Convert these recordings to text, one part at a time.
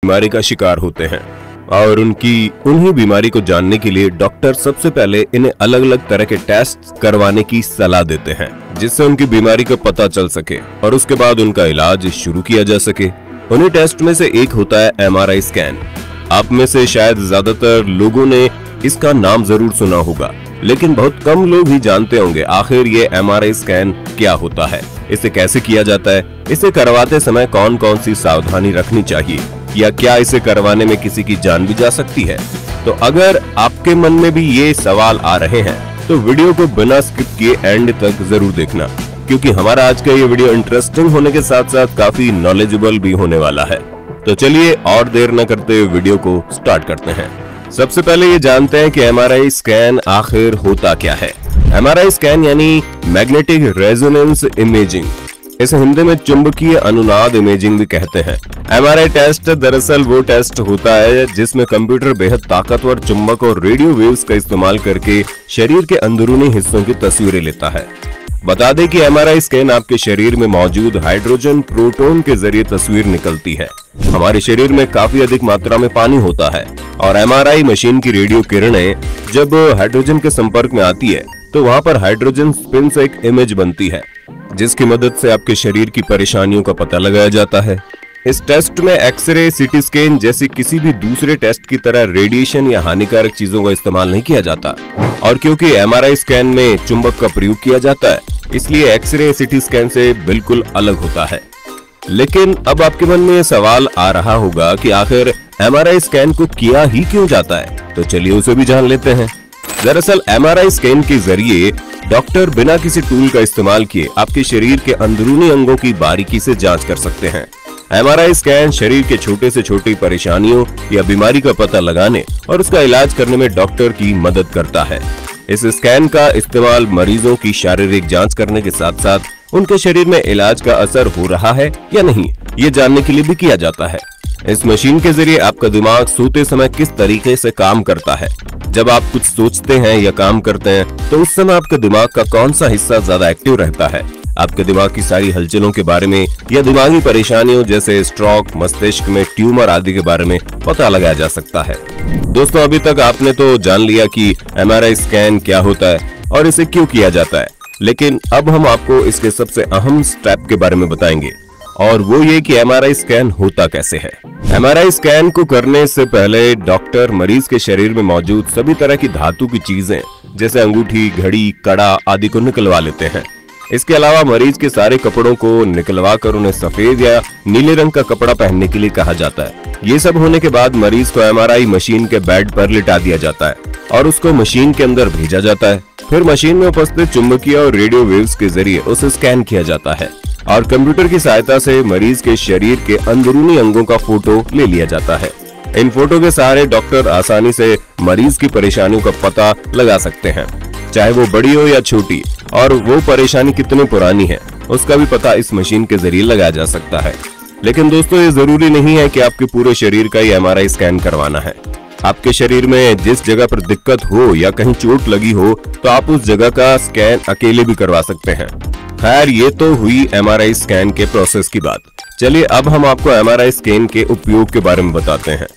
बीमारी का शिकार होते हैं और उन्हीं बीमारी को जानने के लिए डॉक्टर सबसे पहले इन्हें अलग अलग तरह के टेस्ट करवाने की सलाह देते हैं, जिससे उनकी बीमारी का पता चल सके और उसके बाद उनका इलाज शुरू किया जा सके। उन्हीं टेस्ट में से एक होता है MRI स्कैन। आप में से शायद ज्यादातर लोगों ने इसका नाम जरूर सुना होगा, लेकिन बहुत कम लोग ही जानते होंगे आखिर ये MRI स्कैन क्या होता है, इसे कैसे किया जाता है, इसे करवाते समय कौन कौन सी सावधानी रखनी चाहिए, या क्या इसे करवाने में किसी की जान भी जा सकती है। तो अगर आपके मन में भी ये सवाल आ रहे हैं तो वीडियो को बिना स्किप किए एंड तक जरूर देखना, क्योंकि हमारा आज का ये वीडियो इंटरेस्टिंग होने के साथ साथ काफी नॉलेजेबल भी होने वाला है। तो चलिए और देर न करते हुए वीडियो को स्टार्ट करते हैं। सबसे पहले ये जानते हैं कि MRI स्कैन आखिर होता क्या है। MRI स्कैन यानी मैग्नेटिक रेजोनेंस इमेजिंग, इसे हिंदी में चुंबकीय अनुनाद इमेजिंग भी कहते हैं। MRI टेस्ट दरअसल वो टेस्ट होता है जिसमें कंप्यूटर बेहद ताकतवर चुंबक और रेडियो वेव्स का इस्तेमाल करके शरीर के अंदरूनी हिस्सों की तस्वीरें लेता है। बता दें कि MRI स्कैन आपके शरीर में मौजूद हाइड्रोजन प्रोटॉन के जरिए तस्वीर निकलती है। हमारे शरीर में काफी अधिक मात्रा में पानी होता है और MRI मशीन की रेडियो किरणें जब हाइड्रोजन के संपर्क में आती है तो वहाँ पर हाइड्रोजन स्पिन से एक इमेज बनती है, जिसकी मदद से आपके शरीर की परेशानियों का पता लगाया जाता है। इस टेस्ट में एक्सरे, सीटी स्कैन जैसी किसी भी दूसरे टेस्ट की तरह रेडिएशन या हानिकारक चीजों का इस्तेमाल नहीं किया जाता, और क्योंकि MRI स्कैन में चुंबक का प्रयोग किया जाता है इसलिए एक्सरे, सीटी स्कैन से बिल्कुल अलग होता है। लेकिन अब आपके मन में ये सवाल आ रहा होगा कि आखिर MRI स्कैन को किया ही क्यों जाता है, तो चलिए उसे भी जान लेते हैं। दरअसल MRI स्कैन के जरिए डॉक्टर बिना किसी टूल का इस्तेमाल किए आपके शरीर के अंदरूनी अंगों की बारीकी से जांच कर सकते हैं। MRI स्कैन शरीर के छोटे से छोटी परेशानियों या बीमारी का पता लगाने और उसका इलाज करने में डॉक्टर की मदद करता है। इस स्कैन का इस्तेमाल मरीजों की शारीरिक जांच करने के साथ साथ उनके शरीर में इलाज का असर हो रहा है या नहीं, ये जानने के लिए भी किया जाता है। इस मशीन के जरिए आपका दिमाग सोते समय किस तरीके से काम करता है। जब आप कुछ सोचते हैं या काम करते हैं तो उस समय आपके दिमाग का कौन सा हिस्सा ज्यादा एक्टिव रहता है, आपके दिमाग की सारी हलचलों के बारे में या दिमागी परेशानियों जैसे स्ट्रोक, मस्तिष्क में ट्यूमर आदि के बारे में पता लगाया जा सकता है। दोस्तों, अभी तक आपने तो जान लिया कि MRI स्कैन क्या होता है और इसे क्यों किया जाता है, लेकिन अब हम आपको इसके सबसे अहम स्टेप के बारे में बताएंगे, और वो ये कि MRI स्कैन होता कैसे है। MRI स्कैन को करने से पहले डॉक्टर मरीज के शरीर में मौजूद सभी तरह की धातु की चीजें जैसे अंगूठी, घड़ी, कड़ा आदि को निकलवा लेते हैं। इसके अलावा मरीज के सारे कपड़ों को निकलवा कर उन्हें सफेद या नीले रंग का कपड़ा पहनने के लिए कहा जाता है। ये सब होने के बाद मरीज को MRI मशीन के बेड पर लिटा दिया जाता है और उसको मशीन के अंदर भेजा जाता है। फिर मशीन में उपस्थित चुंबकीय और रेडियो वेव्स के जरिए उसे स्कैन किया जाता है और कंप्यूटर की सहायता से मरीज के शरीर के अंदरूनी अंगों का फोटो ले लिया जाता है। इन फोटो के सहारे डॉक्टर आसानी से मरीज की परेशानियों का पता लगा सकते हैं, चाहे वो बड़ी हो या छोटी, और वो परेशानी कितनी पुरानी है उसका भी पता इस मशीन के जरिए लगाया जा सकता है। लेकिन दोस्तों, ये जरूरी नहीं है कि आपके पूरे शरीर का ही MRI स्कैन करवाना है। आपके शरीर में जिस जगह पर दिक्कत हो या कहीं चोट लगी हो तो आप उस जगह का स्कैन अकेले भी करवा सकते हैं। खैर, ये तो हुई MRI स्कैन के प्रोसेस की बात। चलिए अब हम आपको MRI स्कैन के उपयोग के बारे में बताते हैं।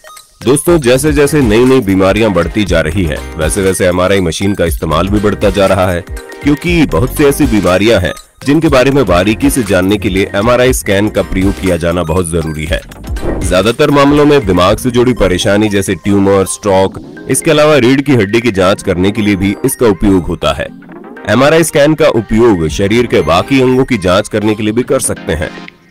दोस्तों, जैसे जैसे नई नई बीमारियां बढ़ती जा रही है वैसे वैसे MRI मशीन का इस्तेमाल भी बढ़ता जा रहा है, क्योंकि बहुत सी ऐसी बीमारियां हैं जिनके बारे में बारीकी से जानने के लिए MRI स्कैन का प्रयोग किया जाना बहुत जरूरी है। ज्यादातर मामलों में दिमाग से जुड़ी परेशानी जैसे ट्यूमर, स्ट्रोक, इसके अलावा रीढ़ की हड्डी की जांच करने के लिए भी इसका उपयोग होता है। MRI स्कैन का उपयोग शरीर के बाकी अंगों की जांच करने के लिए भी कर सकते हैं,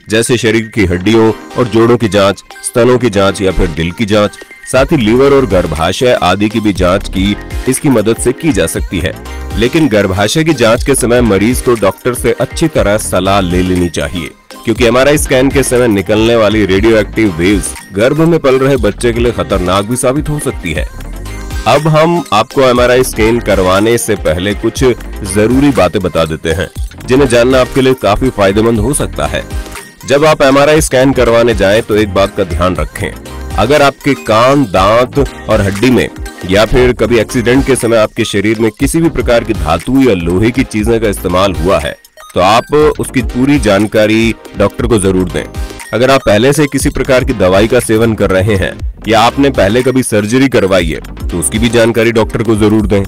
जैसे शरीर की हड्डियों और जोड़ों की जांच, स्तनों की जांच या फिर दिल की जांच। साथ ही लीवर और गर्भाशय आदि की भी जांच की इसकी मदद से की जा सकती है। लेकिन गर्भाशय की जांच के समय मरीज को डॉक्टर से अच्छी तरह सलाह ले लेनी चाहिए, क्योंकि MRI स्कैन के समय निकलने वाली रेडियो एक्टिव वेव्स गर्भ में पल रहे बच्चे के लिए खतरनाक भी साबित हो सकती है। अब हम आपको MRI स्कैन करवाने से पहले कुछ जरूरी बातें बता देते हैं, जिन्हें जानना आपके लिए काफी फायदेमंद हो सकता है। जब आप MRI स्कैन करवाने जाएं तो एक बात का ध्यान रखें। अगर आपके कान, दांत और हड्डी में या फिर कभी एक्सीडेंट के समय आपके शरीर में किसी भी प्रकार की धातु या लोहे की चीजें का इस्तेमाल हुआ है तो आप उसकी पूरी जानकारी डॉक्टर को जरूर दें। अगर आप पहले से किसी प्रकार की दवाई का सेवन कर रहे हैं या आपने पहले कभी सर्जरी करवाई है तो उसकी भी जानकारी डॉक्टर को जरूर दें।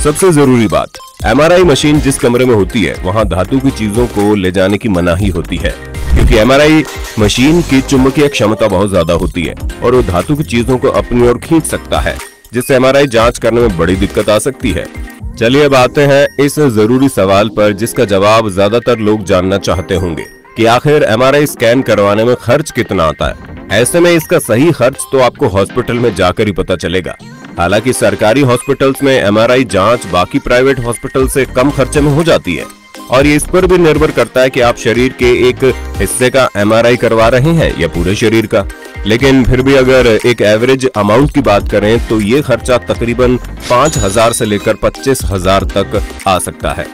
सबसे जरूरी बात, MRI मशीन जिस कमरे में होती है वहां धातु की चीजों को ले जाने की मनाही होती है, क्योंकि MRI मशीन की चुंबकीय क्षमता बहुत ज्यादा होती है और वो धातु की चीजों को अपनी ओर खींच सकता है, जिससे MRI जांच करने में बड़ी दिक्कत आ सकती है। चलिए अब आते हैं इस जरूरी सवाल पर जिसका जवाब ज्यादातर लोग जानना चाहते होंगे कि आखिर MRI स्कैन करवाने में खर्च कितना आता है। ऐसे में इसका सही खर्च तो आपको हॉस्पिटल में जाकर ही पता चलेगा। हालांकि सरकारी हॉस्पिटल्स में MRI जांच बाकी प्राइवेट हॉस्पिटल से कम खर्चे में हो जाती है और ये इस पर भी निर्भर करता है कि आप शरीर के एक हिस्से का MRI करवा रहे हैं या पूरे शरीर का। लेकिन फिर भी अगर एक एवरेज अमाउंट की बात करें तो ये खर्चा तकरीबन 5,000 से लेकर 25,000 तक आ सकता है।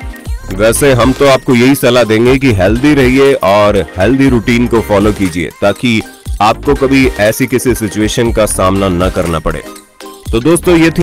वैसे हम तो आपको यही सलाह देंगे कि हेल्दी रहिए और हेल्दी रूटीन को फॉलो कीजिए ताकि आपको कभी ऐसी किसी सिचुएशन का सामना न करना पड़े। तो दोस्तों ये थी